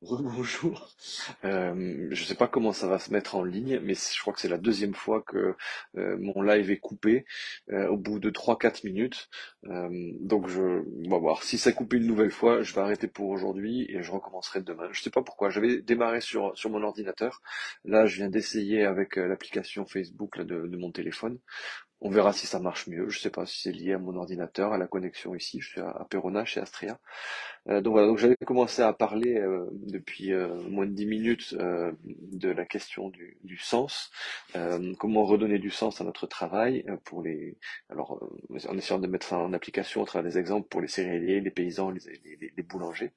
Rebonjour. Je sais pas comment ça va se mettre en ligne, mais je crois que c'est la deuxième fois que mon live est coupé au bout de 3-4 minutes. Donc on va voir. Si ça coupe une nouvelle fois, je vais arrêter pour aujourd'hui et je recommencerai demain. Je sais pas pourquoi. J'avais démarré sur mon ordinateur. Là, je viens d'essayer avec l'application Facebook là, de mon téléphone. On verra si ça marche mieux. Je sais pas si c'est lié à mon ordinateur, à la connexion ici. Je suis à Perona chez Astria. Donc voilà, donc j'avais commencé à parler depuis moins de 10 minutes de la question du sens, comment redonner du sens à notre travail en essayant de mettre ça en application à travers des exemples pour les céréaliers, les paysans, les boulangers.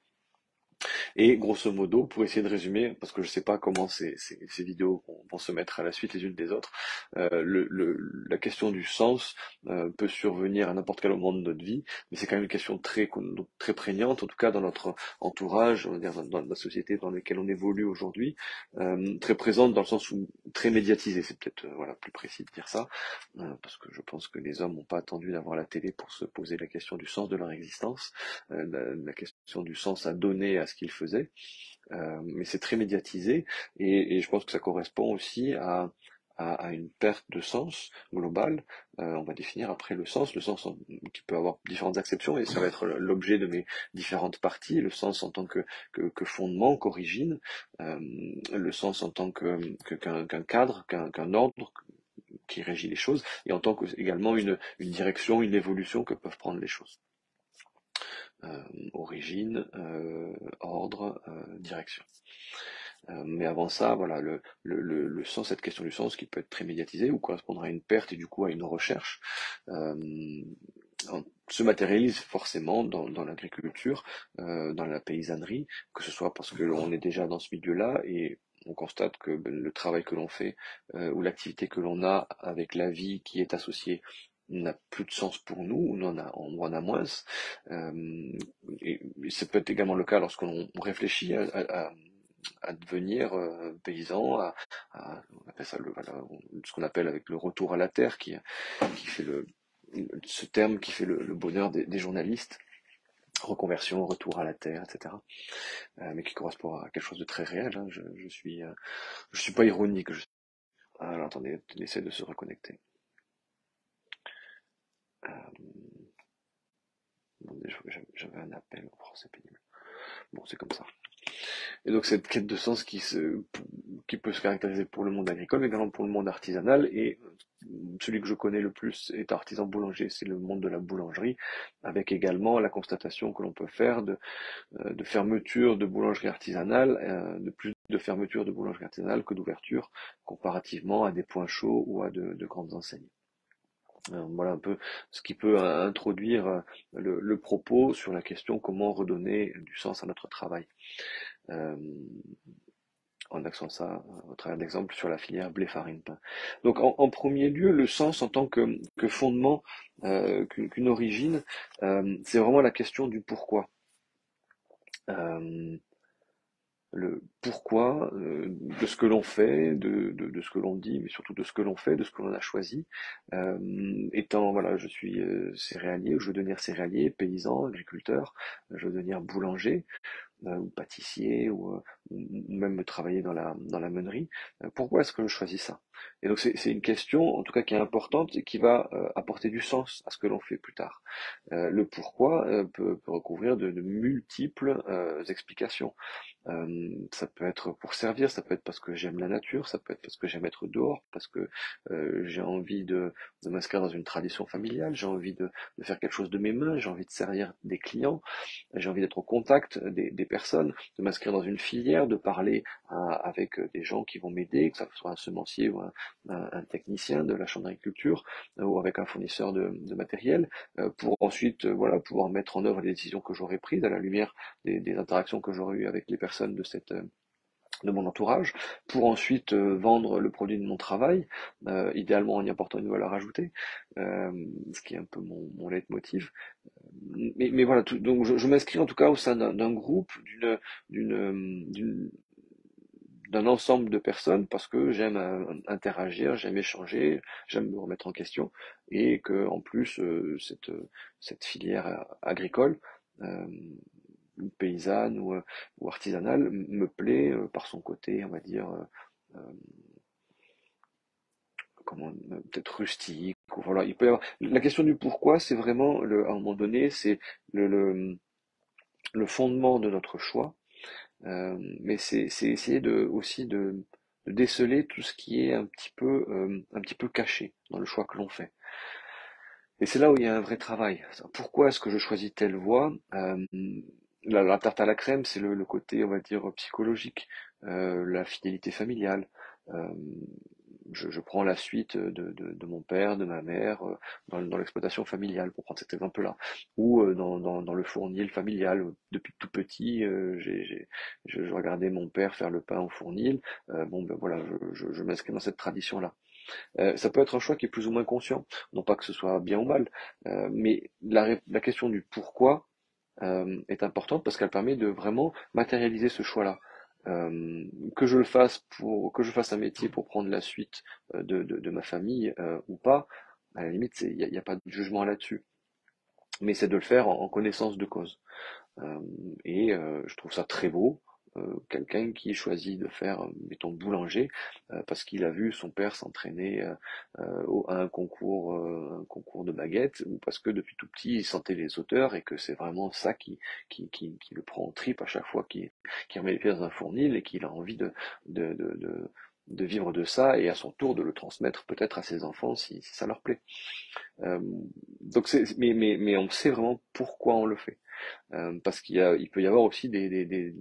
Et grosso modo, pour essayer de résumer, parce que je sais pas comment ces vidéos vont se mettre à la suite les unes des autres, la question du sens peut survenir à n'importe quel moment de notre vie, mais c'est quand même une question très prégnante, en tout cas dans notre entourage, on va dire dans la société dans laquelle on évolue aujourd'hui, très présente dans le sens où très médiatisée, c'est peut-être voilà plus précis de dire ça, parce que je pense que les hommes n'ont pas attendu d'avoir la télé pour se poser la question du sens de leur existence, la question du sens à donner à ce qu'ils faisaient, mais c'est très médiatisé et je pense que ça correspond aussi à une perte de sens globale. On va définir après le sens qui peut avoir différentes acceptions et ça va être l'objet de mes différentes parties, le sens en tant que fondement, qu'origine, le sens en tant qu'un cadre, qu'un ordre qui régit les choses et en tant que également une direction, une évolution que peuvent prendre les choses. Origine, ordre, direction. Mais avant ça, voilà, le sens, cette question du sens qui peut être très médiatisée ou correspondre à une perte et du coup à une recherche, euh, se matérialise forcément dans l'agriculture, dans la paysannerie, que ce soit parce que l'on est déjà dans ce milieu-là et on constate que le travail que l'on fait ou l'activité que l'on a avec la vie qui est associée n'a plus de sens pour nous, ou on en a moins. Et ça peut être également le cas lorsque l'on réfléchit à devenir paysan, on appelle ça voilà, ce qu'on appelle avec le retour à la terre, qui fait ce terme qui fait le bonheur des journalistes, reconversion, retour à la terre, etc. Mais qui correspond à quelque chose de très réel. Hein. Je suis pas ironique. Alors attendez, on essaie de se reconnecter. Euh, bon, j'avais un appel, oh, c'est pénible. Bon, c'est comme ça. Et donc cette quête de sens qui peut se caractériser pour le monde agricole, mais également pour le monde artisanal. Et celui que je connais le plus est artisan boulanger, c'est le monde de la boulangerie, avec également la constatation que l'on peut faire de fermeture de boulangerie artisanale, de plus de fermeture de boulangerie artisanale que d'ouverture, comparativement à des points chauds ou à de grandes enseignes. Voilà un peu ce qui peut introduire le propos sur la question comment redonner du sens à notre travail. Euh, en accent ça au travers d'exemples sur la filière blé-farine-pain. Donc en premier lieu, le sens en tant que fondement, qu'une origine, c'est vraiment la question du pourquoi. Euh, le pourquoi de ce que l'on fait, de ce que l'on dit, mais surtout de ce que l'on fait, de ce que l'on a choisi. Étant, voilà, je suis céréalier, je veux devenir céréalier, paysan, agriculteur, je veux devenir boulanger ou pâtissier ou même travailler dans la meunerie. Pourquoi est-ce que je choisis ça? Et donc c'est une question en tout cas qui est importante et qui va apporter du sens à ce que l'on fait plus tard. Le pourquoi peut recouvrir de multiples explications. Ça peut être pour servir, ça peut être parce que j'aime la nature, ça peut être parce que j'aime être dehors, parce que j'ai envie de m'inscrire dans une tradition familiale, j'ai envie de faire quelque chose de mes mains, j'ai envie de servir des clients, j'ai envie d'être au contact des personnes, de m'inscrire dans une filière, de parler avec des gens qui vont m'aider, que ce soit un semencier ou un technicien de la chambre d'agriculture ou avec un fournisseur de matériel, pour ensuite voilà pouvoir mettre en œuvre les décisions que j'aurais prises à la lumière des interactions que j'aurais eues avec les personnes de mon entourage, pour ensuite vendre le produit de mon travail, idéalement en y apportant une valeur ajoutée, euh, ce qui est un peu mon leitmotiv. Mais voilà, donc je m'inscris en tout cas au sein d'un groupe, d'une- d'un ensemble de personnes parce que j'aime interagir, j'aime échanger, j'aime me remettre en question et que en plus cette filière agricole euh, paysanne ou artisanale me plaît par son côté, on va dire, comment, peut-être rustique, ou voilà. Il peut y avoir... La question du pourquoi, c'est vraiment, à un moment donné, c'est le, le, le fondement de notre choix. Mais c'est essayer aussi de déceler tout ce qui est un petit peu caché dans le choix que l'on fait. Et c'est là où il y a un vrai travail. Pourquoi est-ce que je choisis telle voie? La tarte à la crème, c'est le côté, on va dire, psychologique, la fidélité familiale. Euh, je prends la suite de mon père, de ma mère, dans l'exploitation familiale, pour prendre cet exemple-là. Ou dans le fournil familial. Depuis tout petit, je regardais mon père faire le pain au fournil. Bon, ben voilà, je m'inscris dans cette tradition-là. Ça peut être un choix qui est plus ou moins conscient, non pas que ce soit bien ou mal, mais la question du pourquoi est importante parce qu'elle permet de vraiment matérialiser ce choix-là. Euh, que je fasse un métier pour prendre la suite de ma famille ou pas, à la limite, y a pas de jugement là-dessus. Mais c'est de le faire en connaissance de cause. Euh, je trouve ça très beau. Quelqu'un qui choisit de faire, mettons, boulanger, parce qu'il a vu son père s'entraîner à un concours de baguettes, ou parce que depuis tout petit il sentait les odeurs et que c'est vraiment ça qui le prend en tripe à chaque fois qu'il remet les pieds dans un fournil et qu'il a envie de, de, de, de vivre de ça et à son tour de le transmettre peut-être à ses enfants si ça leur plaît. Euh, mais on sait vraiment pourquoi on le fait. Parce il peut y avoir aussi des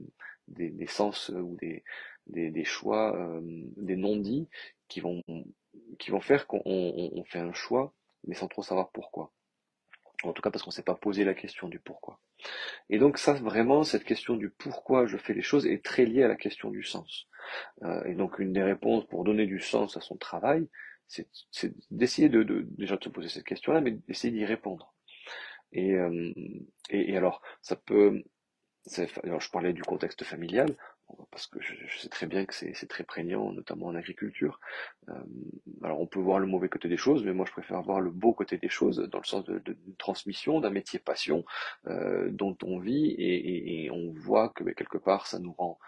sens ou des choix, des non-dits qui vont, qui vont faire qu'on fait un choix, mais sans trop savoir pourquoi. En tout cas, parce qu'on ne s'est pas posé la question du pourquoi. Et donc ça, vraiment, cette question du pourquoi je fais les choses est très liée à la question du sens. Et donc une des réponses pour donner du sens à son travail, c'est d'essayer déjà de se poser cette question-là, mais d'essayer d'y répondre. Et, euh, et alors, ça peut, alors, je parlais du contexte familial, parce que je sais très bien que c'est très prégnant, notamment en agriculture. Euh, alors, on peut voir le mauvais côté des choses, mais moi, je préfère voir le beau côté des choses, dans le sens d'une transmission, d'un métier passion, dont on vit, et on voit que ben, quelque part, ça nous rend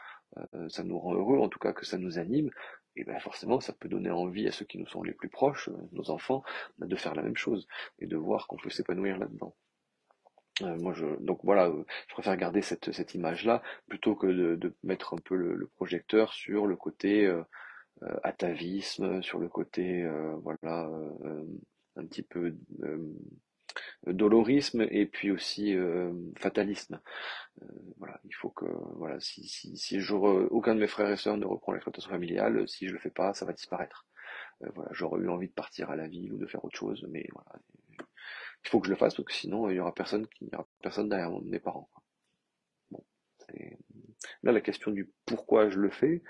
heureux, en tout cas que ça nous anime. Et ben forcément, ça peut donner envie à ceux qui nous sont les plus proches, nos enfants, de faire la même chose et de voir qu'on peut s'épanouir là-dedans. Donc voilà, je préfère garder cette image-là plutôt que de mettre un peu le projecteur sur le côté atavisme, sur le côté voilà un petit peu dolorisme et puis aussi fatalisme. Voilà, il faut que voilà, aucun de mes frères et sœurs ne reprend l'exploitation familiale, si je le fais pas, ça va disparaître. Voilà, j'aurais eu envie de partir à la ville ou de faire autre chose, mais voilà, il faut que je le fasse parce que sinon il y aura personne derrière mes parents. Bon, c'est- là, la question du pourquoi je le fais,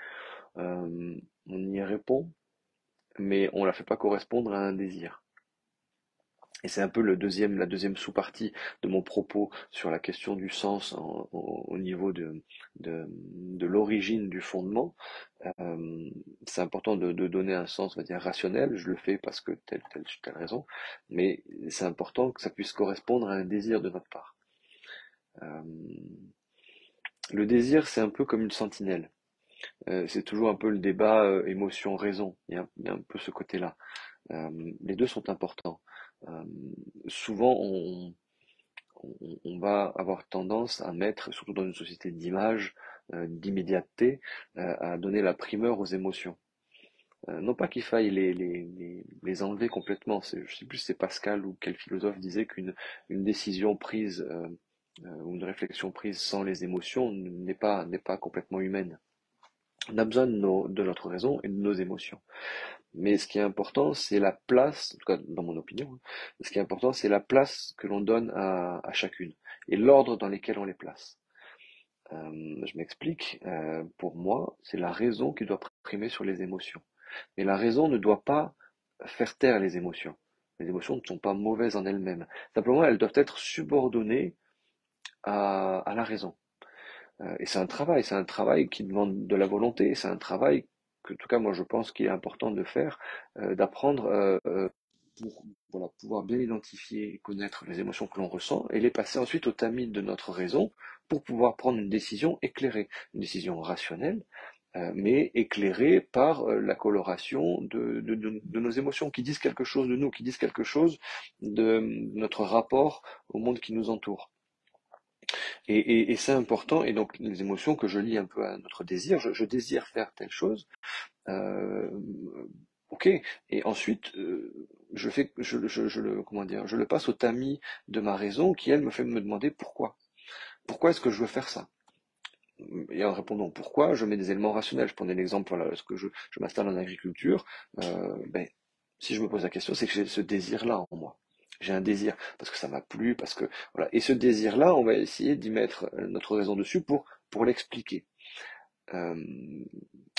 on y répond, mais on la fait pas correspondre à un désir. Et c'est un peu la deuxième sous-partie de mon propos sur la question du sens au niveau de l'origine du fondement. Euh, c'est important de donner un sens, on va dire, rationnel. Je le fais parce que telle raison, mais c'est important que ça puisse correspondre à un désir de notre part. Euh, le désir, c'est un peu comme une sentinelle. C'est toujours un peu le débat émotion-raison. Il y a un peu ce côté-là. Les deux sont importants. Euh, souvent, on va avoir tendance à mettre, surtout dans une société d'image, d'immédiateté, à donner la primeur aux émotions. Non pas qu'il faille les enlever complètement. Je sais plus si c'est Pascal ou quel philosophe disait une décision prise ou une réflexion prise sans les émotions n'est pas complètement humaine. On a besoin de notre raison et de nos émotions. Mais ce qui est important, c'est la place, en tout cas dans mon opinion, hein, ce qui est important, c'est la place que l'on donne à chacune et l'ordre dans lequel on les place. Je m'explique, pour moi, c'est la raison qui doit primer sur les émotions. Mais la raison ne doit pas faire taire les émotions. Les émotions ne sont pas mauvaises en elles-mêmes. Simplement, elles doivent être subordonnées à la raison. Et c'est un travail qui demande de la volonté, c'est un travail que, en tout cas, moi, je pense qu'il est important de faire, d'apprendre pour pouvoir bien identifier et connaître les émotions que l'on ressent et les passer ensuite au tamis de notre raison pour pouvoir prendre une décision éclairée, une décision rationnelle, mais éclairée par la coloration de nos émotions, qui disent quelque chose de nous, qui disent quelque chose de notre rapport au monde qui nous entoure. Et c'est important, et donc les émotions que je lie un peu à notre désir, je désire faire telle chose, euh, ok, et ensuite comment dire, je le passe au tamis de ma raison qui elle me fait me demander pourquoi. Pourquoi est-ce que je veux faire ça? Et en répondant pourquoi, je mets des éléments rationnels. Je prenais l'exemple, voilà, lorsque je m'installe en agriculture, ben, si je me pose la question, c'est que j'ai ce désir-là en moi. J'ai un désir, parce que ça m'a plu, parce que, voilà. Et ce désir-là, on va essayer d'y mettre notre raison dessus pour l'expliquer. Euh,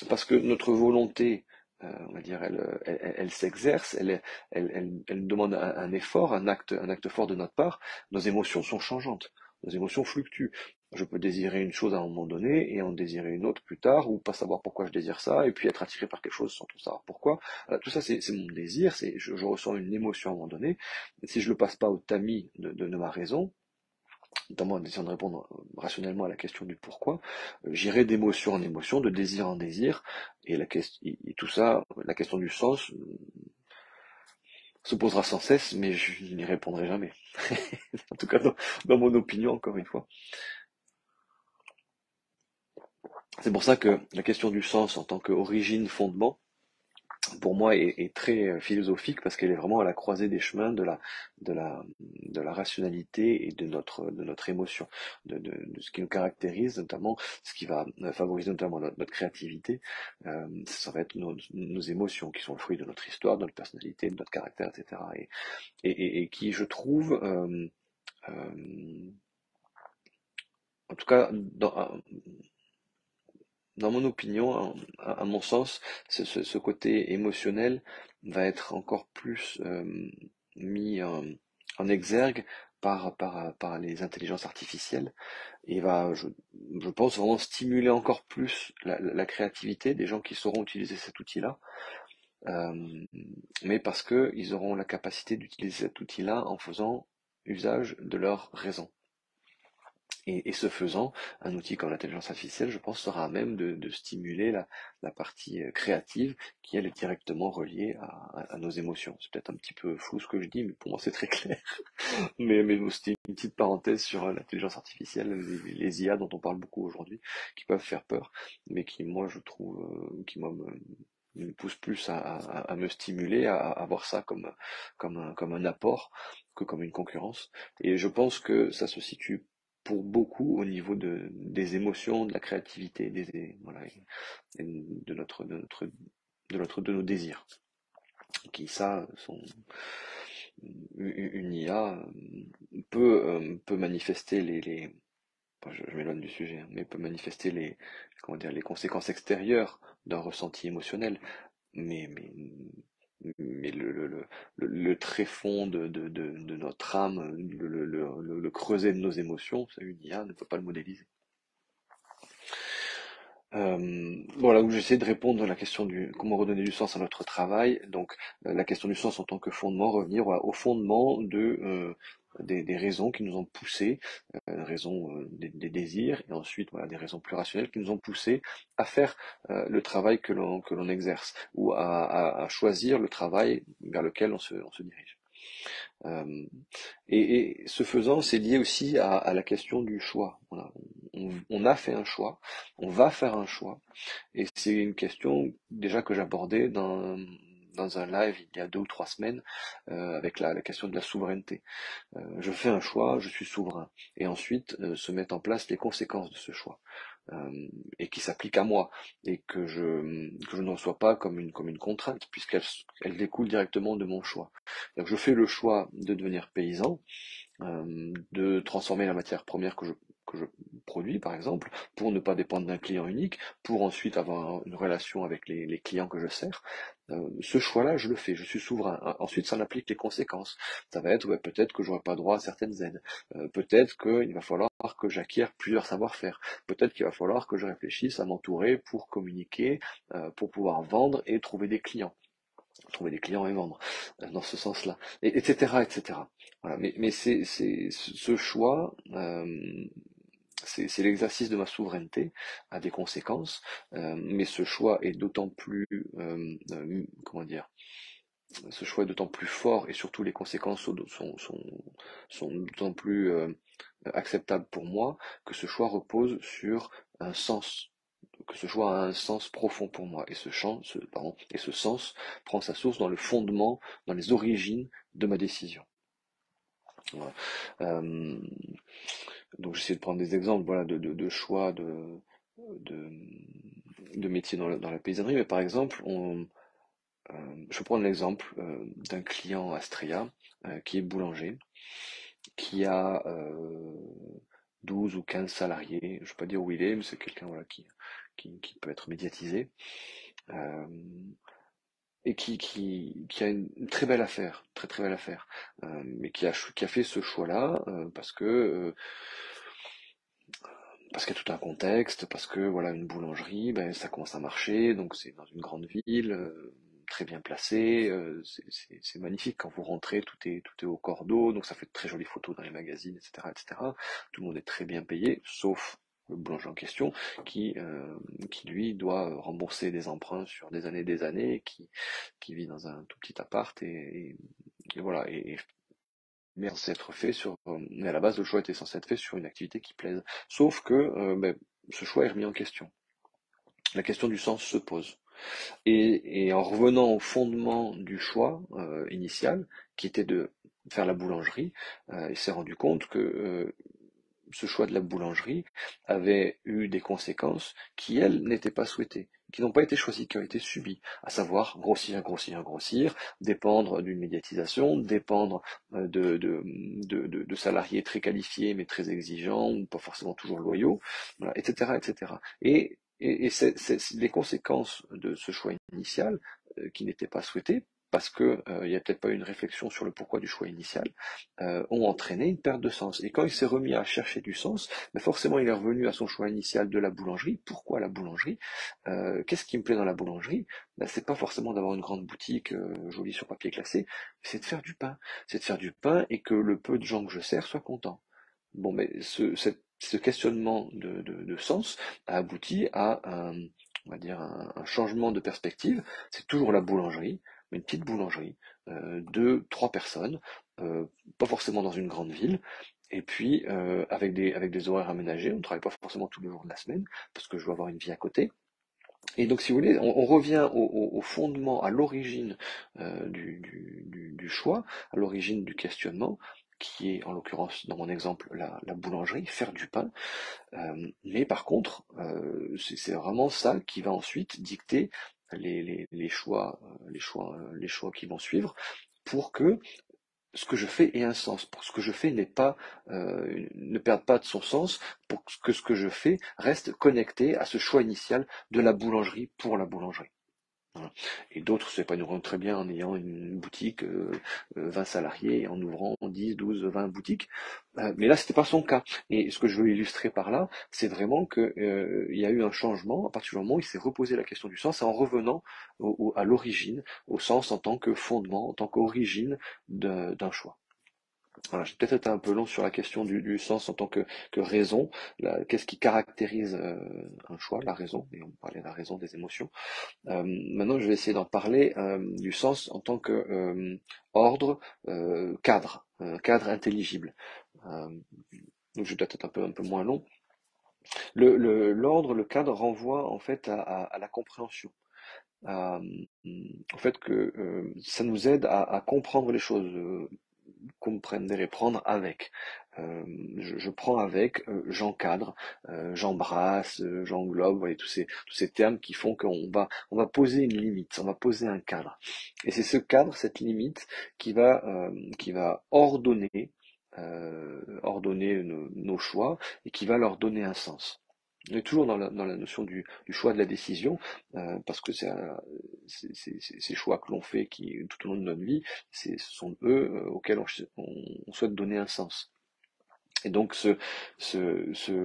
Parce que notre volonté, on va dire, elle s'exerce, elle demande un effort, un acte fort de notre part. Nos émotions sont changeantes, nos émotions fluctuent. Je peux désirer une chose à un moment donné et en désirer une autre plus tard, ou pas savoir pourquoi je désire ça, et puis être attiré par quelque chose sans tout savoir pourquoi. Tout ça, c'est mon désir, je ressens une émotion à un moment donné. Et si je le passe pas au tamis de ma raison, notamment en essayant de répondre rationnellement à la question du pourquoi, j'irai d'émotion en émotion, de désir en désir, et, et tout ça, la question du sens se posera sans cesse, mais je n'y répondrai jamais. En tout cas, dans mon opinion, encore une fois. C'est pour ça que la question du sens en tant qu'origine, fondement, pour moi est très philosophique parce qu'elle est vraiment à la croisée des chemins de la rationalité et de notre émotion, de ce qui nous caractérise, notamment ce qui va favoriser notamment notre créativité. Ça va être nos émotions qui sont le fruit de notre histoire, de notre personnalité, de notre caractère, etc. Et qui, je trouve, euh, en tout cas, dans mon opinion, à mon sens, ce côté émotionnel va être encore plus mis en exergue par les intelligences artificielles et je pense vraiment stimuler encore plus la créativité des gens qui sauront utiliser cet outil-là, euh, mais parce qu'ils auront la capacité d'utiliser cet outil-là en faisant usage de leur raison. Et ce faisant, un outil comme l'intelligence artificielle, je pense, sera à même de stimuler la partie créative qui, elle, est directement reliée à nos émotions. C'est peut-être un petit peu flou ce que je dis, mais pour moi, c'est très clair. Mais bon, c'était une petite parenthèse sur l'intelligence artificielle, les IA dont on parle beaucoup aujourd'hui, qui peuvent faire peur, mais qui, moi, je trouve, qui, moi, me pousse plus à me stimuler, à voir ça comme un apport que comme une concurrence. Et je pense que ça se situe pour beaucoup au niveau des émotions, de la créativité, voilà, et de nos désirs, qui ça sont une IA peut manifester bon, je m'éloigne du sujet, hein, mais peut manifester comment dire, les conséquences extérieures d'un ressenti émotionnel, mais, mais, mais le tréfonds de notre âme, le creuset de nos émotions, ça, une IA ne peut pas le modéliser. Voilà, où j'essaie de répondre à la question du comment redonner du sens à notre travail. Donc, la question du sens en tant que fondement, revenir voilà, au fondement des raisons qui nous ont poussés, raisons des désirs, et ensuite voilà, des raisons plus rationnelles qui nous ont poussés à faire le travail que l'on exerce, ou à choisir le travail vers lequel on se dirige. Euh, et ce faisant, c'est lié aussi à la question du choix. Voilà. On a fait un choix, on va faire un choix, et c'est une question déjà que j'abordais dans un live il y a 2 ou 3 semaines avec la question de la souveraineté. Je fais un choix, je suis souverain, et ensuite se mettent en place les conséquences de ce choix. Et qui s'appliquent à moi, et que je ne reçois pas comme une contrainte, puisqu'elle découle directement de mon choix. Donc je fais le choix de devenir paysan, de transformer la matière première que je produis, par exemple, pour ne pas dépendre d'un client unique, pour ensuite avoir une relation avec les clients que je sers. Ce choix-là, je le fais, je suis souverain. Ensuite, ça implique les conséquences. Ça va être, ouais, peut-être que j'aurai pas droit à certaines aides. Peut-être qu'il va falloir que j'acquière plusieurs savoir-faire. Peut-être qu'il va falloir que je réfléchisse à m'entourer pour communiquer, pour pouvoir vendre et trouver des clients et vendre dans ce sens-là, etc., etc. Voilà. Mais ce choix, c'est l'exercice de ma souveraineté, a des conséquences, mais ce choix est d'autant plus, comment dire, ce choix est d'autant plus fort et surtout les conséquences sont d'autant plus acceptables pour moi que ce choix repose sur un sens, que ce choix a un sens profond pour moi. Et et ce sens prend sa source dans le fondement, dans les origines de ma décision. Voilà. Euh, donc j'essaie de prendre des exemples, voilà, de choix de, de métiers dans la paysannerie, mais par exemple, je vais prendre l'exemple d'un client Astrea qui est boulanger, qui a 12 ou 15 salariés, je ne vais pas dire où il est, mais c'est quelqu'un voilà, qui peut être médiatisé, euh, et qui a une très belle affaire, très très belle affaire, mais qui a fait ce choix-là parce qu'il y a tout un contexte, parce que voilà, une boulangerie, ben, ça commence à marcher, donc c'est dans une grande ville, très bien placé, c'est magnifique quand vous rentrez, tout est au cordeau, donc ça fait de très jolies photos dans les magazines, etc., etc. Tout le monde est très bien payé, sauf le boulanger en question, qui lui doit rembourser des emprunts sur des années, qui vit dans un tout petit appart et voilà, mais censé être fait mais à la base le choix était censé être fait sur une activité qui plaise. Sauf que ben, ce choix est remis en question. La question du sens se pose. Et en revenant au fondement du choix initial, qui était de faire la boulangerie, il s'est rendu compte que ce choix de la boulangerie avait eu des conséquences qui, elles, n'étaient pas souhaitées, qui n'ont pas été choisies, qui ont été subies, à savoir grossir, grossir, grossir, dépendre d'une médiatisation, dépendre de salariés très qualifiés mais très exigeants ou pas forcément toujours loyaux, voilà, etc., etc. Et les conséquences de ce choix initial, qui n'était pas souhaité, parce que il n'y a peut-être pas eu une réflexion sur le pourquoi du choix initial, ont entraîné une perte de sens. Et quand il s'est remis à chercher du sens, ben forcément il est revenu à son choix initial de la boulangerie. Pourquoi la boulangerie? Qu'est-ce qui me plaît dans la boulangerie? Ben, c'est pas forcément d'avoir une grande boutique jolie sur papier glacé, c'est de faire du pain. C'est de faire du pain et que le peu de gens que je sers soient contents. Bon, mais ce questionnement de sens a abouti à on va dire un changement de perspective. C'est toujours la boulangerie, mais une petite boulangerie, deux, trois personnes, euh, pas forcément dans une grande ville, et puis avec des horaires aménagés. On ne travaille pas forcément tous les jours de la semaine, parce que je dois avoir une vie à côté. Et donc, si vous voulez, on revient au fondement, à l'origine du choix, à l'origine du questionnement, qui est, en l'occurrence, dans mon exemple, la boulangerie, faire du pain. Mais par contre, c'est vraiment ça qui va ensuite dicter les choix qui vont suivre pour que ce que je fais ait un sens, pour que ce que je fais ne perde pas de son sens, pour que ce que je fais reste connecté à ce choix initial de la boulangerie pour la boulangerie. Voilà. Et d'autres s'épanouiront très bien en ayant une boutique, 20 salariés, et en ouvrant 10, 12, 20 boutiques. Mais là, c'était pas son cas. Et ce que je veux illustrer par là, c'est vraiment que il y a eu un changement à partir du moment où il s'est reposé la question du sens en revenant à l'origine, au sens en tant que fondement, en tant qu'origine d'un choix. Voilà, j'ai peut-être été un peu long sur la question du sens en tant que raison. Qu'est-ce qui caractérise un choix? La raison, et on parlait de la raison des émotions. Maintenant, je vais essayer d'en parler du sens en tant que ordre, cadre, intelligible. Euh, donc, je vais peut-être être un peu moins long. L'ordre, le cadre renvoie en fait à la compréhension, au fait que ça nous aide à comprendre les choses, comprendre et prendre avec. Euh, je prends avec, j'encadre, j'embrasse, j'englobe, vous voyez tous ces termes qui font on va poser une limite, on va poser un cadre. Et c'est ce cadre, cette limite, qui va ordonner nos choix et qui va leur donner un sens. On est toujours dans la notion du choix de la décision, parce que ces choix que l'on fait tout au long de notre vie, ce sont eux auxquels on souhaite donner un sens. Et donc,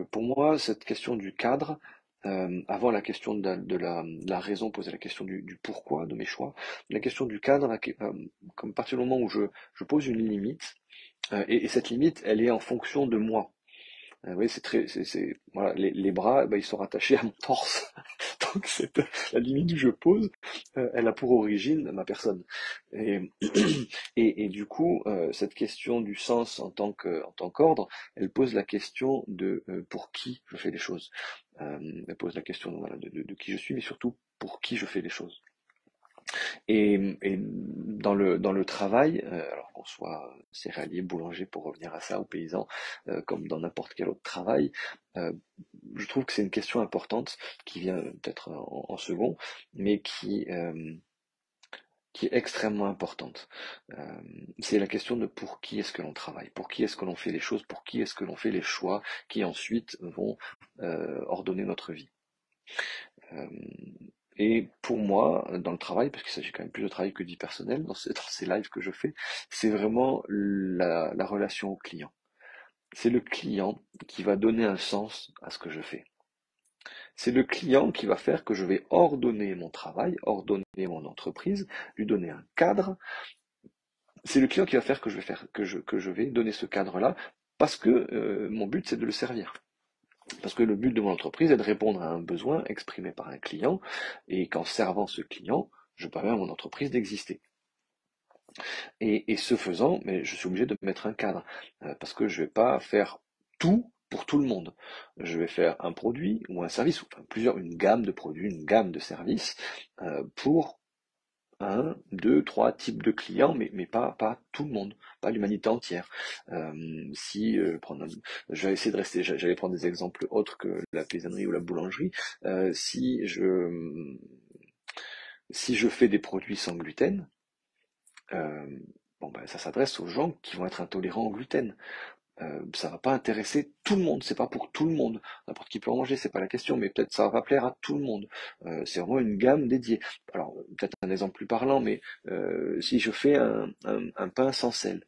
pour moi, cette question du cadre, avant la question de la raison, poser la question du pourquoi de mes choix, la question du cadre, comme à partir du moment où je pose une limite, et cette limite, elle est en fonction de moi. Oui, voilà, les bras, ben, ils sont rattachés à mon torse. Donc la limite que je pose, elle a pour origine ma personne. Et, et du coup, cette question du sens en tant qu'ordre, elle pose la question de pour qui je fais les choses. Elle pose la question voilà, de qui je suis, mais surtout pour qui je fais les choses. Et dans le travail, alors qu'on soit céréalier, boulanger, pour revenir à ça, ou paysan, comme dans n'importe quel autre travail, euh, je trouve que c'est une question importante qui vient peut-être en second, mais qui est extrêmement importante. Euh, c'est la question de pour qui est-ce que l'on travaille, pour qui est-ce que l'on fait les choses, pour qui est-ce que l'on fait les choix qui ensuite vont ordonner notre vie. Euh, et pour moi, dans le travail, parce qu'il s'agit quand même plus de travail que de vie personnelle, dans ces lives que je fais, c'est vraiment la relation au client. C'est le client qui va donner un sens à ce que je fais. C'est le client qui va faire que je vais ordonner mon travail, ordonner mon entreprise, lui donner un cadre. C'est le client qui va faire que que je vais donner ce cadre-là, parce que mon but c'est de le servir. Parce que le but de mon entreprise est de répondre à un besoin exprimé par un client, et qu'en servant ce client, je permets à mon entreprise d'exister. Et ce faisant, mais je suis obligé de mettre un cadre, parce que je ne vais pas faire tout pour tout le monde. Je vais faire un produit ou un service, ou enfin une gamme de produits, une gamme de services, pour un, deux, trois types de clients, mais pas tout le monde, pas l'humanité entière. Si je vais essayer de rester, j'allais prendre des exemples autres que la paysannerie ou la boulangerie. Si je fais des produits sans gluten, euh, bon ben ça s'adresse aux gens qui vont être intolérants au gluten. Ça va pas intéresser tout le monde, c'est pas pour tout le monde. N'importe qui peut en manger, c'est pas la question, mais peut-être ça va pas plaire à tout le monde. C'est vraiment une gamme dédiée. Alors, peut-être un exemple plus parlant, mais si je fais un pain sans sel,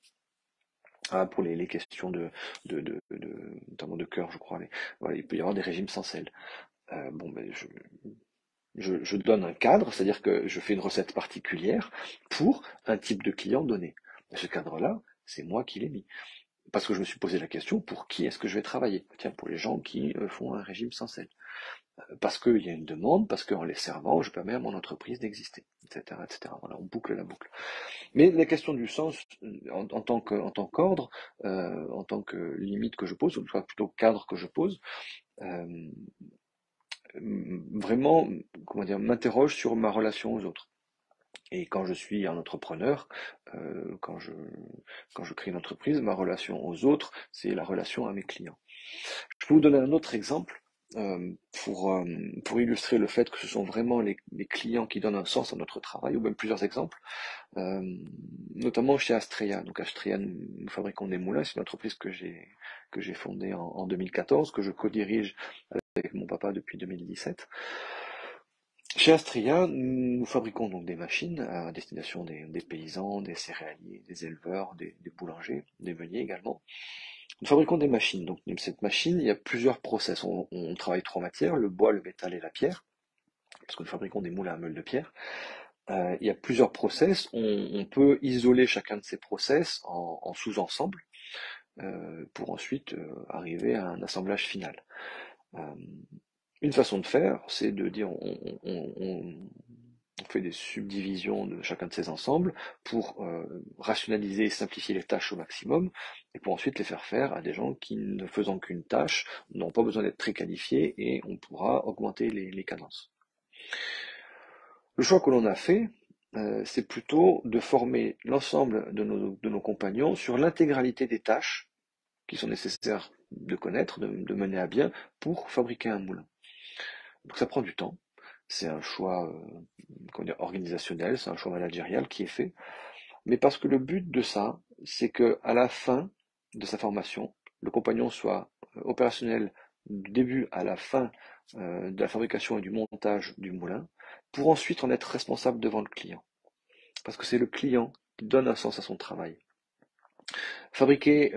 pour les questions notamment de cœur, je crois, mais voilà, il peut y avoir des régimes sans sel. Bon, ben, je donne un cadre, c'est-à-dire que je fais une recette particulière pour un type de client donné. Ce cadre-là, c'est moi qui l'ai mis. Parce que je me suis posé la question, pour qui est-ce que je vais travailler? Tiens, pour les gens qui font un régime sans sel. Parce qu'il y a une demande, parce qu'en les servant, je permets à mon entreprise d'exister, etc., etc. Voilà, on boucle la boucle. Mais la question du sens, en tant qu'ordre, en tant que limite que je pose, ou soit plutôt cadre que je pose, euh, vraiment, comment dire, m'interroge sur ma relation aux autres. Et quand je suis un entrepreneur, euh, quand je, quand je crée une entreprise, ma relation aux autres, c'est la relation à mes clients. Je peux vous donner un autre exemple pour illustrer le fait que ce sont vraiment les clients qui donnent un sens à notre travail, ou même plusieurs exemples, euh, notamment chez Astrea. Donc Astrea, nous fabriquons des moulins, c'est une entreprise que j'ai fondée en 2014, que je co-dirige avec mon papa depuis 2017. Chez Astria, nous fabriquons donc des machines à destination des paysans, des céréaliers, des éleveurs, des boulangers, des meuniers également. Nous fabriquons des machines. Donc, cette machine, il y a plusieurs process. On travaille trois matières, le bois, le métal et la pierre, parce que nous fabriquons des moules à meule de pierre. Il y a plusieurs process. On peut isoler chacun de ces process en sous-ensembles pour ensuite arriver à un assemblage final. Euh, une façon de faire, c'est de dire on fait des subdivisions de chacun de ces ensembles pour rationaliser et simplifier les tâches au maximum, et pour ensuite les faire à des gens qui, ne faisant qu'une tâche, n'ont pas besoin d'être très qualifiés, et on pourra augmenter les cadences. Le choix que l'on a fait, c'est plutôt de former l'ensemble de nos compagnons sur l'intégralité des tâches qui sont nécessaires de connaître, de mener à bien pour fabriquer un moulin. Donc ça prend du temps. C'est un choix organisationnel, c'est un choix managérial qui est fait. Mais parce que le but de ça, c'est que à la fin de sa formation, le compagnon soit opérationnel du début à la fin de la fabrication et du montage du moulin, pour ensuite en être responsable devant le client. Parce que c'est le client qui donne un sens à son travail. Fabriquer,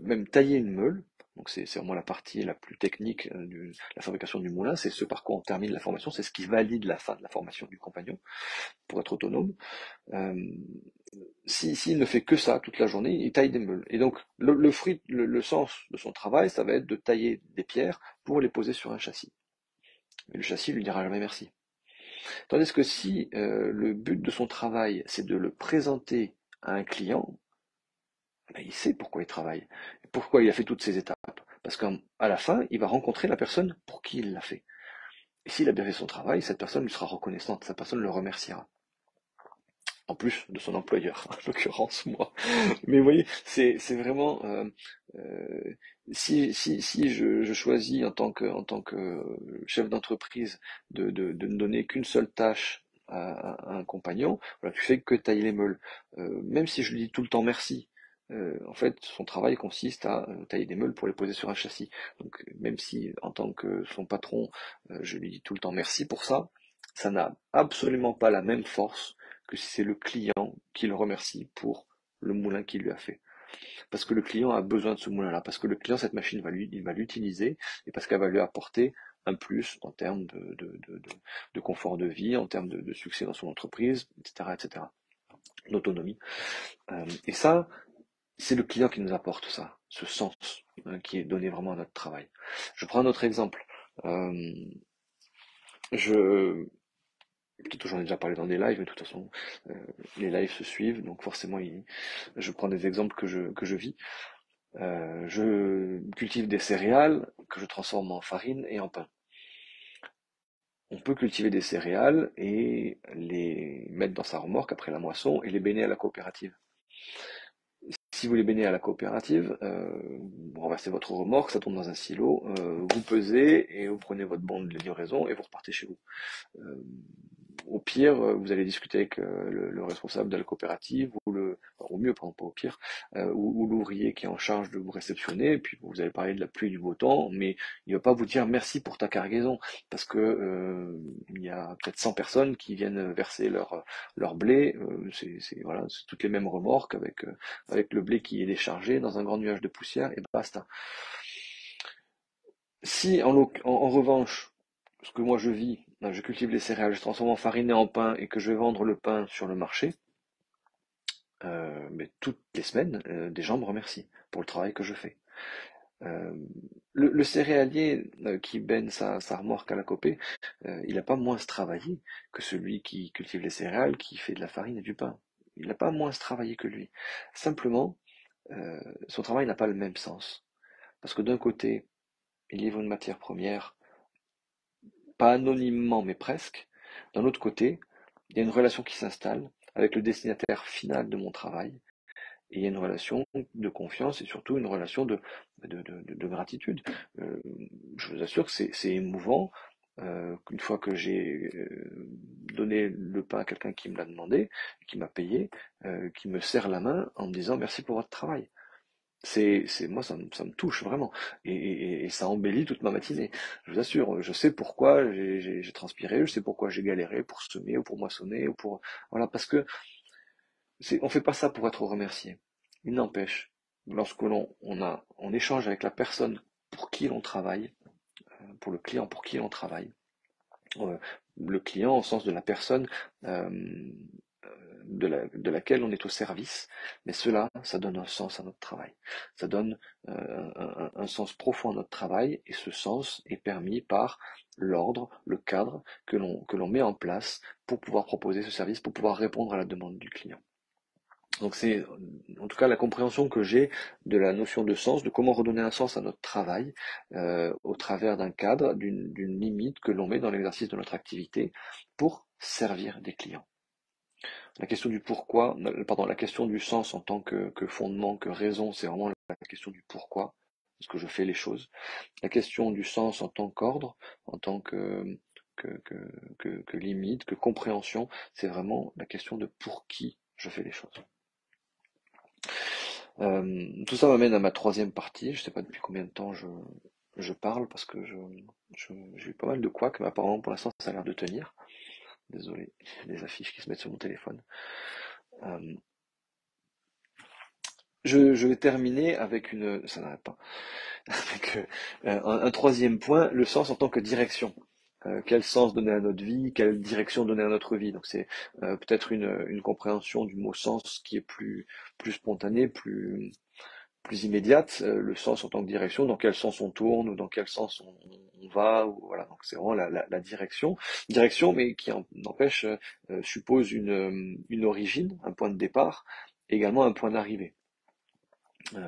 même tailler une meule, donc c'est vraiment la partie la plus technique de la fabrication du moulin, c'est ce par quoi on termine la formation, c'est ce qui valide la fin de la formation du compagnon pour être autonome. S'il ne fait que ça toute la journée, il taille des meules. Et donc, le fruit, le sens de son travail, ça va être de tailler des pierres pour les poser sur un châssis. Mais le châssis lui dira jamais merci. Tandis que si le but de son travail, c'est de le présenter à un client, ben, il sait pourquoi il travaille, pourquoi il a fait toutes ces étapes. Parce qu'à la fin, il va rencontrer la personne pour qui il l'a fait. Et s'il a bien fait son travail, cette personne lui sera reconnaissante, cette personne le remerciera. En plus de son employeur, en l'occurrence moi. Mais vous voyez, c'est vraiment si je choisis en tant que chef d'entreprise de ne donner qu'une seule tâche à un compagnon, voilà, tu fais que tailler les meules. Même si je lui dis tout le temps merci, en fait, son travail consiste à tailler des meules pour les poser sur un châssis. Donc, même si en tant que son patron, je lui dis tout le temps merci pour ça, ça n'a absolument pas la même force que si c'est le client qui le remercie pour le moulin qu'il lui a fait. Parce que le client a besoin de ce moulin-là, parce que le client, cette machine, il va l'utiliser, et parce qu'elle va lui apporter un plus en termes de confort de vie, en termes de succès dans son entreprise, etc., etc., d'autonomie. Et ça, c'est le client qui nous apporte ça, ce sens qui est donné vraiment à notre travail. Je prends un autre exemple. Euh, je, Peut-être j'en ai déjà parlé dans des lives, mais de toute façon, euh, les lives se suivent, donc forcément, je prends des exemples que je vis. Je cultive des céréales que je transforme en farine et en pain. On peut cultiver des céréales et les mettre dans sa remorque après la moisson et les béner à la coopérative. Si vous les bénez à la coopérative, vous renversez votre remorque, ça tombe dans un silo, vous pesez et vous prenez votre bon de livraison et vous repartez chez vous. Euh, Au pire, vous allez discuter avec le responsable de la coopérative, enfin, au mieux, pardon, pas au pire, ou l'ouvrier qui est en charge de vous réceptionner, et puis vous allez parler de la pluie et du beau temps, mais il va pas vous dire merci pour ta cargaison, parce que il y a peut-être 100 personnes qui viennent verser leur blé, voilà, c'est toutes les mêmes remorques avec le blé qui est déchargé dans un grand nuage de poussière, et basta. Si en revanche, ce que moi je vis, je cultive les céréales, je transforme en farine et en pain et que je vais vendre le pain sur le marché, mais toutes les semaines, des gens me remercient pour le travail que je fais. Euh, le céréalier qui baigne sa remorque à la copée, il n'a pas moins travaillé que celui qui cultive les céréales, qui fait de la farine et du pain. Il n'a pas moins travaillé que lui. Simplement, son travail n'a pas le même sens. Parce que d'un côté, il livre une matière première pas anonymement, mais presque. D'un autre côté, il y a une relation qui s'installe avec le destinataire final de mon travail, et il y a une relation de confiance et surtout une relation de gratitude. Euh, je vous assure que c'est émouvant. Qu'une fois que j'ai donné le pain à quelqu'un qui me l'a demandé, qui m'a payé, qui me serre la main en me disant merci pour votre travail. Moi, ça me touche vraiment. Et ça embellit toute ma matinée. Je vous assure, je sais pourquoi j'ai transpiré, je sais pourquoi j'ai galéré pour semer ou pour moissonner ou pour, voilà, parce que on fait pas ça pour être remercié. Il n'empêche, lorsque on échange avec la personne pour qui l'on travaille, pour le client pour qui l'on travaille, euh, le client au sens de la personne, euh, de laquelle on est au service, mais cela, ça donne un sens à notre travail. Ça donne un sens profond à notre travail, et ce sens est permis par l'ordre, le cadre que l'on met en place pour pouvoir proposer ce service, pour pouvoir répondre à la demande du client. Donc c'est en tout cas la compréhension que j'ai de la notion de sens, de comment redonner un sens à notre travail au travers d'un cadre, d'une limite que l'on met dans l'exercice de notre activité pour servir des clients. La question du pourquoi, pardon, la question du sens en tant que fondement, que raison, c'est vraiment la question du pourquoi, est-ce que je fais les choses. La question du sens en tant qu'ordre, en tant que limite, que compréhension, c'est vraiment la question de pour qui je fais les choses. Tout ça m'amène à ma troisième partie. Je sais pas depuis combien de temps je parle parce que j'ai eu pas mal de couacs, mais apparemment pour l'instant ça a l'air de tenir. Désolé, il y a des affiches qui se mettent sur mon téléphone. Euh, je vais terminer avec ça n'arrête pas, avec un troisième point, le sens en tant que direction. quel sens donner à notre vie, quelle direction donner à notre vie. Donc c'est peut-être une compréhension du mot sens qui est plus spontanée, plus immédiate, le sens en tant que direction, dans quel sens on tourne ou dans quel sens on va, ou voilà. Donc c'est vraiment la direction, mais qui n'empêche suppose une origine, un point de départ, également un point d'arrivée.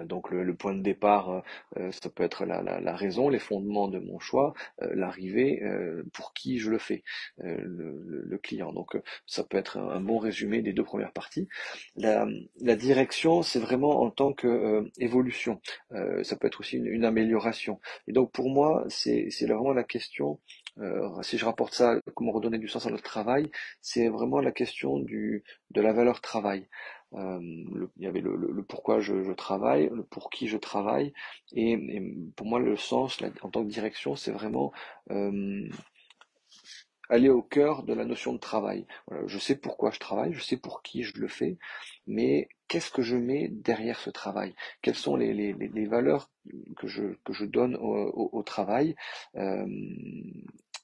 Donc le point de départ, ça peut être la raison, les fondements de mon choix, l'arrivée, pour qui je le fais, le client. Donc ça peut être un bon résumé des deux premières parties. La direction, c'est vraiment en tant que évolution. Ça peut être aussi une amélioration. Et donc pour moi, c'est vraiment la question. Si je rapporte ça, comment redonner du sens à notre travail, c'est vraiment la question de la valeur travail. Il y avait le pourquoi je travaille, le pour qui je travaille, et pour moi le sens en tant que direction, c'est vraiment euh, aller au cœur de la notion de travail. Voilà, je sais pourquoi je travaille, je sais pour qui je le fais, mais qu'est-ce que je mets derrière ce travail? Quelles sont les valeurs que je donne au travail? Euh,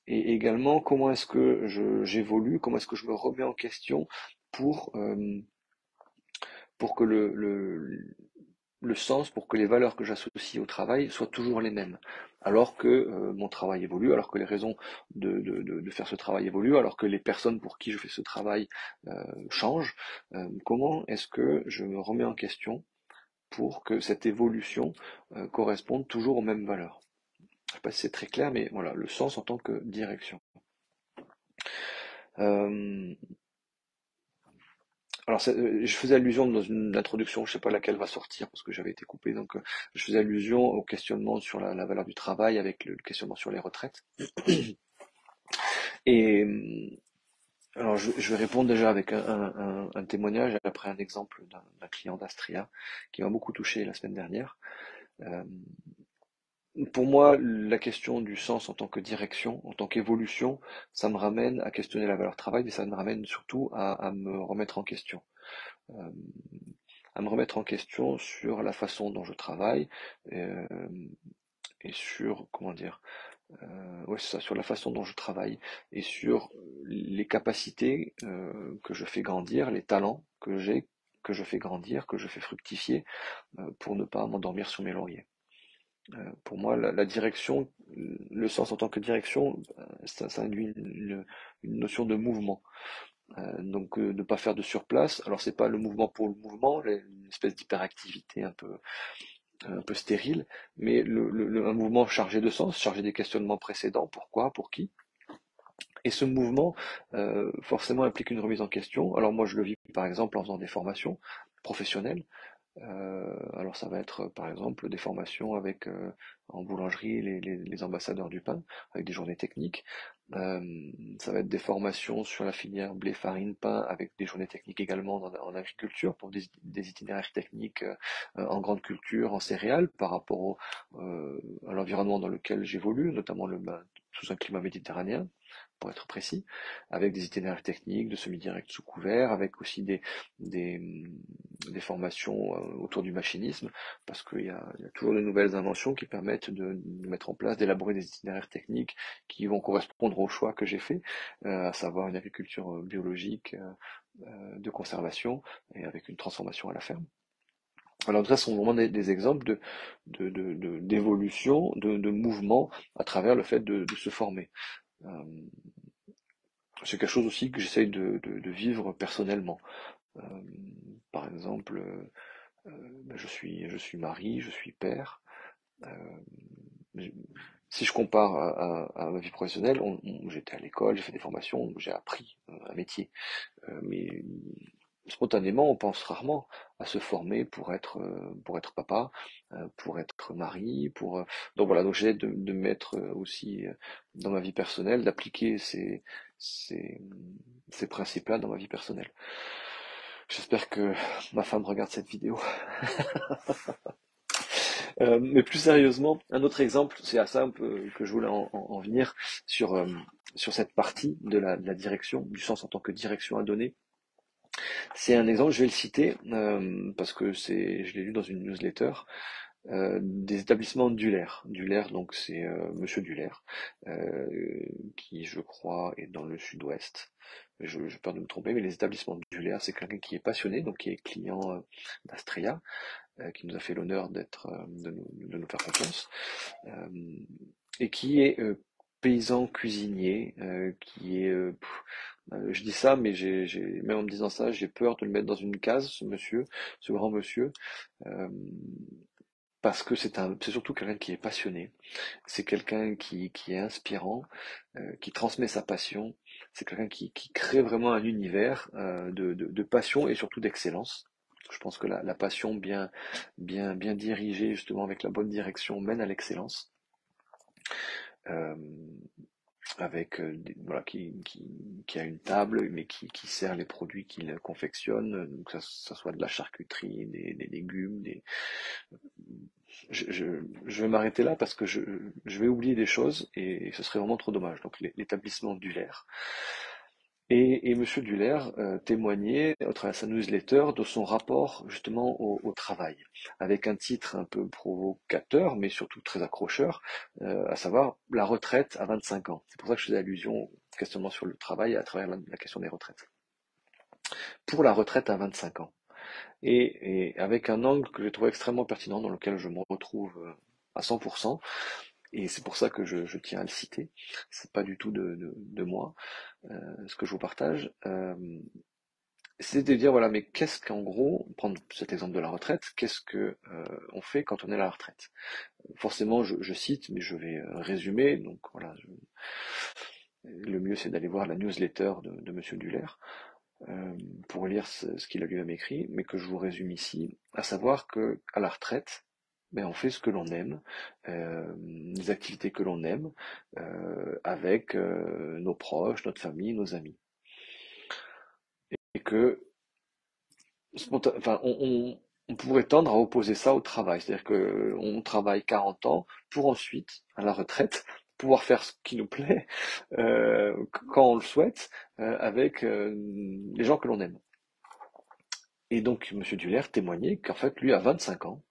et également, comment est-ce que j'évolue, comment est-ce que je me remets en question pour, euh, pour que le sens, pour que les valeurs que j'associe au travail soient toujours les mêmes, alors que mon travail évolue, alors que les raisons de faire ce travail évoluent, alors que les personnes pour qui je fais ce travail changent. Comment est-ce que je me remets en question pour que cette évolution corresponde toujours aux mêmes valeurs? Je ne sais pas si c'est très clair, mais voilà, le sens en tant que direction. Euh, Alors, je faisais allusion dans une introduction, je sais pas laquelle va sortir parce que j'avais été coupé, donc je faisais allusion au questionnement sur la valeur du travail avec le questionnement sur les retraites. Et alors, je vais répondre déjà avec un témoignage et après un exemple d'un client d'Astria qui m'a beaucoup touché la semaine dernière. Euh, pour moi, la question du sens en tant que direction, en tant qu'évolution, ça me ramène à questionner la valeur travail, mais ça me ramène surtout à me remettre en question. Euh, à me remettre en question sur la façon dont je travaille euh, et sur, comment dire, ouais, c'est ça, sur la façon dont je travaille et sur les capacités que je fais grandir, les talents que j'ai, que je fais grandir, que je fais fructifier pour ne pas m'endormir sur mes lauriers. Pour moi, la direction, le sens en tant que direction, ça induit une notion de mouvement. Donc ne pas faire de surplace. Alors c'est pas le mouvement pour le mouvement, une espèce d'hyperactivité un peu stérile, mais un mouvement chargé de sens, chargé des questionnements précédents. Pourquoi? Pour qui? Et ce mouvement forcément implique une remise en question. Alors moi je le vis par exemple en faisant des formations professionnelles. Alors ça va être par exemple des formations avec en boulangerie les ambassadeurs du pain, avec des journées techniques. Euh, Ça va être des formations sur la filière blé, farine, pain, avec des journées techniques également en agriculture, pour des itinéraires techniques en grande culture, en céréales, par rapport à l'environnement dans lequel j'évolue, notamment sous un climat méditerranéen, pour être précis, avec des itinéraires techniques de semi-direct sous couvert, avec aussi des, des formations autour du machinisme, parce qu'il y a toujours de nouvelles inventions qui permettent de mettre en place, d'élaborer des itinéraires techniques qui vont correspondre au choix que j'ai fait, à savoir une agriculture biologique de conservation et avec une transformation à la ferme. Alors ça sont vraiment des exemples d'évolution, de mouvement à travers le fait de se former. Euh, c'est quelque chose aussi que j'essaye de vivre personnellement. Euh, Par exemple, ben, je suis mari, je suis père. Euh, Si je compare à ma vie professionnelle, j'étais à l'école, j'ai fait des formations, j'ai appris un métier. Mais spontanément, on pense rarement à se former pour être papa, pour être mari, donc voilà, donc j'essaie de mettre aussi dans ma vie personnelle, d'appliquer ces, ces principes-là dans ma vie personnelle. J'espère que ma femme regarde cette vidéo. Mais plus sérieusement, un autre exemple, c'est à ça un peu que je voulais en venir sur cette partie de la direction, du sens en tant que direction à donner. C'est un exemple, je vais le citer parce que je l'ai lu dans une newsletter. des établissements Duller. Duller, donc c'est Monsieur Duller, euh, qui je crois est dans le sud-ouest. Je peur de me tromper, mais les établissements Duller, c'est quelqu'un qui est passionné, donc qui est client d'Astrea, qui nous a fait l'honneur de nous faire confiance, euh, et qui est paysan cuisinier, qui est je dis ça, mais même en me disant ça, j'ai peur de le mettre dans une case, ce monsieur, ce grand monsieur, euh, parce que c'est surtout quelqu'un qui est passionné, c'est quelqu'un qui est inspirant, qui transmet sa passion, c'est quelqu'un qui crée vraiment un univers de passion et surtout d'excellence. Je pense que la passion bien dirigée, justement avec la bonne direction, mène à l'excellence. Euh, avec voilà qui a une table mais qui sert les produits qu'il confectionne, donc ça soit de la charcuterie, des légumes, je vais m'arrêter là parce que je vais oublier des choses et ce serait vraiment trop dommage. Donc l'établissement Duller. Et Monsieur Duller témoignait à travers sa newsletter de son rapport justement au travail, avec un titre un peu provocateur, mais surtout très accrocheur, à savoir la retraite à 25 ans. C'est pour ça que je faisais allusion au questionnement sur le travail à travers la question des retraites. Pour la retraite à 25 ans. Et avec un angle que j'ai trouvé extrêmement pertinent, dans lequel je me retrouve à 100%, et c'est pour ça que je tiens à le citer, c'est pas du tout de moi, ce que je vous partage. C'est de dire, voilà, mais qu'est-ce qu'en gros, prendre cet exemple de la retraite, qu'est-ce que on fait quand on est à la retraite? Forcément, je cite, mais je vais résumer. Donc voilà, le mieux c'est d'aller voir la newsletter de Monsieur Duller pour lire ce qu'il a lui-même écrit, mais que je vous résume ici, à savoir que à la retraite, ben, on fait ce que l'on aime, les activités que l'on aime, avec nos proches, notre famille, nos amis. Et que enfin, on pourrait tendre à opposer ça au travail. C'est-à-dire qu'on travaille 40 ans pour ensuite, à la retraite, pouvoir faire ce qui nous plaît quand on le souhaite, avec les gens que l'on aime. Et donc, Monsieur Duller témoignait qu'en fait, lui, à 25 ans,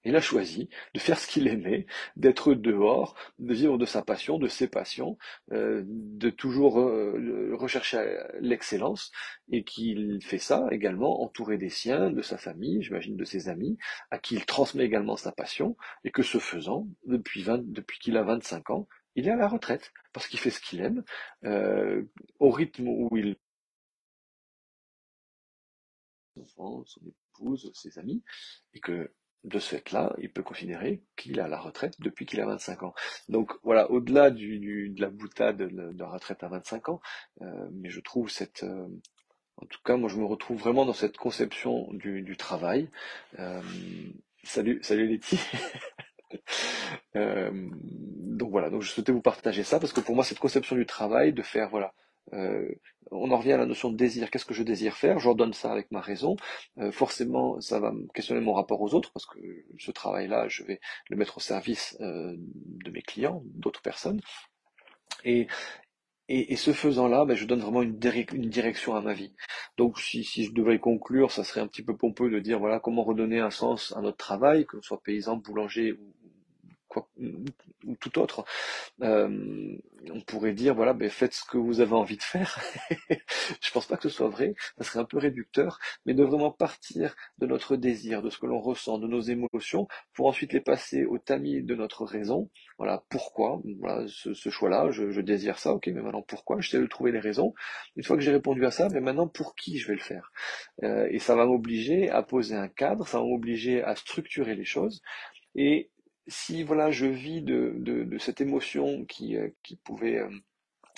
il a choisi de faire ce qu'il aimait, d'être dehors, de vivre de sa passion, de ses passions, de toujours rechercher l'excellence, et qu'il fait ça également entouré des siens, de sa famille, j'imagine de ses amis, à qui il transmet également sa passion, et que ce faisant, depuis qu'il a 25 ans, il est à la retraite, parce qu'il fait ce qu'il aime, euh, au rythme où il enfants, son épouse, ses amis, et que de ce fait-là, il peut considérer qu'il est à la retraite depuis qu'il a 25 ans. Donc voilà, au-delà de la boutade de la retraite à 25 ans, mais je trouve en tout cas, moi je me retrouve vraiment dans cette conception du travail. Euh, salut Letty. Donc voilà, donc je souhaitais vous partager ça parce que pour moi cette conception du travail, de faire voilà, euh, on en revient à la notion de désir. Qu'est-ce que je désire faire? J'ordonne ça avec ma raison. Forcément, ça va me questionner mon rapport aux autres parce que ce travail-là, je vais le mettre au service de mes clients, d'autres personnes. Et, et ce faisant-là, ben, je donne vraiment une direction à ma vie. Donc si je devais conclure, ça serait un petit peu pompeux de dire voilà comment redonner un sens à notre travail, que ce soit paysan, boulanger ou tout autre. Euh, on pourrait dire, voilà, ben, faites ce que vous avez envie de faire. Je pense pas que ce soit vrai, ça serait un peu réducteur, mais de vraiment partir de notre désir, de ce que l'on ressent, de nos émotions, pour ensuite les passer au tamis de notre raison. Voilà, pourquoi, voilà, ce choix-là, je désire ça, ok, mais maintenant pourquoi? J'essaie de trouver les raisons. Une fois que j'ai répondu à ça, mais maintenant pour qui je vais le faire? Et ça va m'obliger à poser un cadre, ça va m'obliger à structurer les choses. Et si voilà, je vis de cette émotion qui pouvait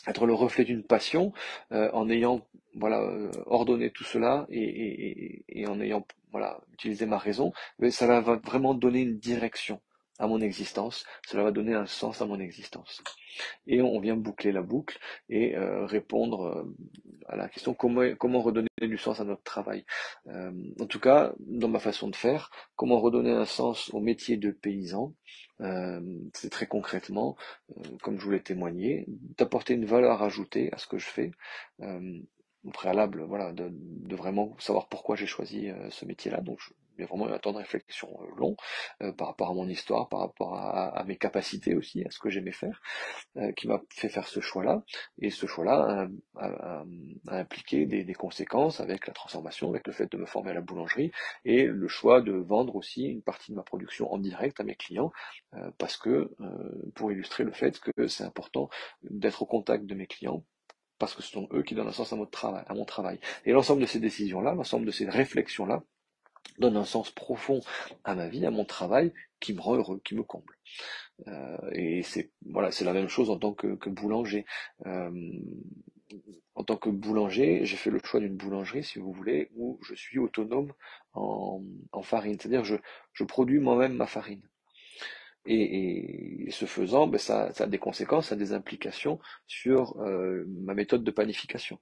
être le reflet d'une passion, en ayant voilà ordonné tout cela et en ayant voilà utilisé ma raison, mais ça va vraiment donner une direction à mon existence, cela va donner un sens à mon existence. Et on vient boucler la boucle et répondre à la question comment redonner du sens à notre travail. En tout cas, dans ma façon de faire, comment redonner un sens au métier de paysan, euh, c'est très concrètement, comme je vous l'ai témoigné, d'apporter une valeur ajoutée à ce que je fais. Au préalable, voilà, de vraiment savoir pourquoi j'ai choisi ce métier-là. Donc il y a vraiment un temps de réflexion long par rapport à mon histoire, par rapport à mes capacités aussi, à ce que j'aimais faire, qui m'a fait faire ce choix-là. Et ce choix-là a impliqué des conséquences avec la transformation, avec le fait de me former à la boulangerie et le choix de vendre aussi une partie de ma production en direct à mes clients, parce que, pour illustrer le fait que c'est important d'être au contact de mes clients, parce que ce sont eux qui donnent un sens à mon travail. Et l'ensemble de ces décisions-là, l'ensemble de ces réflexions-là, donnent un sens profond à ma vie, à mon travail, qui me rend heureux, qui me comble. Et c'est voilà, c'est la même chose en tant que boulanger. Euh, En tant que boulanger, j'ai fait le choix d'une boulangerie, si vous voulez, où je suis autonome en farine. C'est-à-dire je produis moi-même ma farine. Et ce faisant, ben ça a des conséquences, ça a des implications sur ma méthode de panification.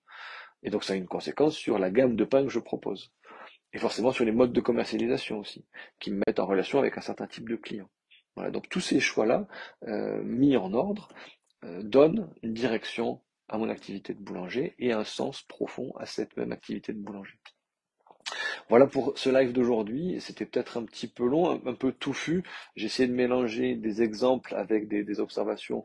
Et donc ça a une conséquence sur la gamme de pain que je propose. Et forcément sur les modes de commercialisation aussi, qui me mettent en relation avec un certain type de client. Voilà, donc tous ces choix-là, mis en ordre, donnent une direction à mon activité de boulanger et un sens profond à cette même activité de boulanger. Voilà pour ce live d'aujourd'hui. C'était peut-être un petit peu long, un peu touffu. J'ai essayé de mélanger des exemples avec des observations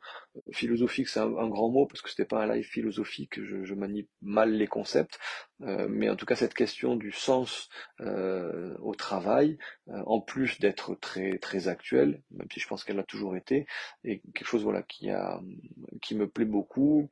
philosophiques. C'est un grand mot parce que c'était pas un live philosophique. Je manie mal les concepts. Mais en tout cas, cette question du sens au travail, en plus d'être très très actuelle, même si je pense qu'elle a toujours été, est quelque chose voilà qui me plaît beaucoup,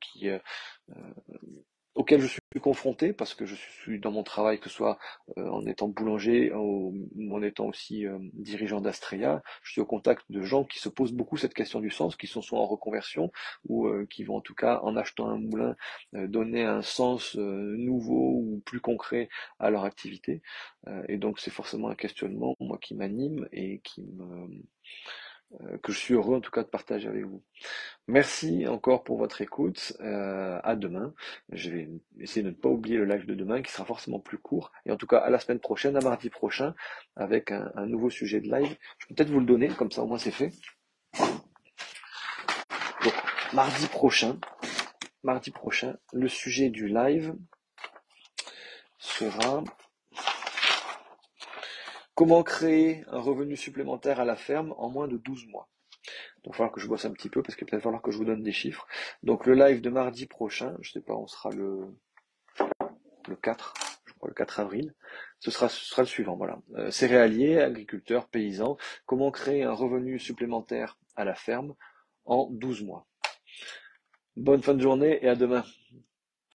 auquel je suis confronté parce que je suis dans mon travail, que ce soit en étant boulanger ou en étant aussi dirigeant d'Astrea, je suis au contact de gens qui se posent beaucoup cette question du sens, qui sont soit en reconversion ou qui vont en tout cas, en achetant un moulin, donner un sens nouveau ou plus concret à leur activité. Et donc c'est forcément un questionnement, moi, qui m'anime et que je suis heureux en tout cas de partager avec vous. Merci encore pour votre écoute. À demain. Je vais essayer de ne pas oublier le live de demain qui sera forcément plus court. Et en tout cas, à la semaine prochaine, à mardi prochain, avec un nouveau sujet de live. Je peux peut-être vous le donner, comme ça au moins c'est fait. Donc, mardi prochain, le sujet du live sera comment créer un revenu supplémentaire à la ferme en moins de 12 mois. Donc, il va falloir que je bosse un petit peu parce qu'il va peut-être falloir que je vous donne des chiffres. Donc, le live de mardi prochain, je sais pas, on sera le 4, je crois le 4 avril, ce sera le suivant, voilà. Céréaliers, agriculteurs, paysans, comment créer un revenu supplémentaire à la ferme en 12 mois. Bonne fin de journée et à demain.